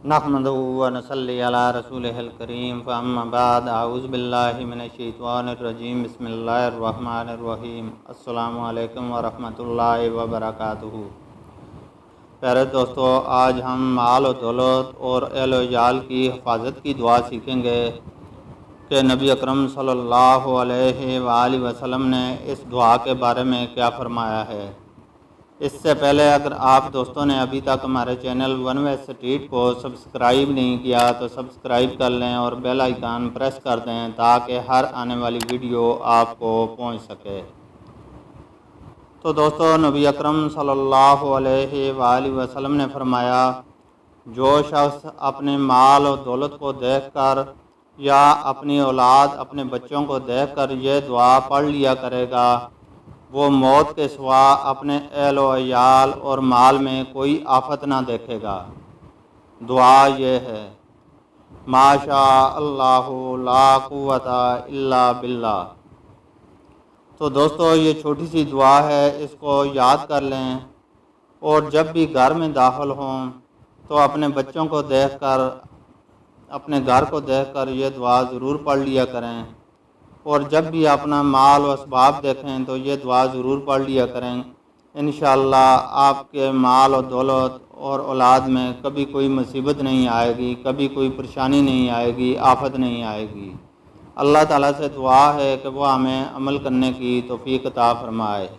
नहमदुहु व नसल्ली अला रसूलिहिल करीम फअम्मा बाद अऊज़ु बिल्लाहि मिनश्शैतानिर रजीम बिस्मिल्लाहिर रहमानिर रहीम अस्सलामु अलैकुम व रहमतुल्लाहि व बरकातुहू। प्यारे दोस्तों, आज हम माल और दौलत और अहल व इयाल की हिफाजत की दुआ सीखेंगे कि नबी अकरम सल्लल्लाहु अलैहि वसल्लम ने इस दुआ के बारे में क्या फरमाया है। इससे पहले अगर आप दोस्तों ने अभी तक हमारे चैनल वन वे स्ट्रीट को सब्सक्राइब नहीं किया तो सब्सक्राइब कर लें और बेल आइकन प्रेस कर दें ताकि हर आने वाली वीडियो आपको पहुंच सके। तो दोस्तों, नबी अकरम सल्लल्लाहु अलैहि वसल्लम ने फरमाया, जो शख्स अपने माल और दौलत को देखकर या अपनी औलाद अपने बच्चों को देखकर यह दुआ पढ़ लिया करेगा, वो मौत के सिवा अपने अहल व इयाल और माल में कोई आफत ना देखेगा। दुआ ये है, माशा अल्लाहु ला कुव्वता इल्ला बिल्लाह। तो दोस्तों, ये छोटी सी दुआ है, इसको याद कर लें और जब भी घर में दाखिल हों तो अपने बच्चों को देखकर, अपने घर को देखकर ये दुआ ज़रूर पढ़ लिया करें। और जब भी अपना माल व असबाब देखें तो ये दुआ ज़रूर पढ़ लिया करें। इंशाअल्लाह आपके माल और दौलत और औलाद में कभी कोई मुसीबत नहीं आएगी, कभी कोई परेशानी नहीं आएगी, आफत नहीं आएगी। अल्लाह ताला से दुआ है कि वो हमें अमल करने की तौफीक अता फरमाए।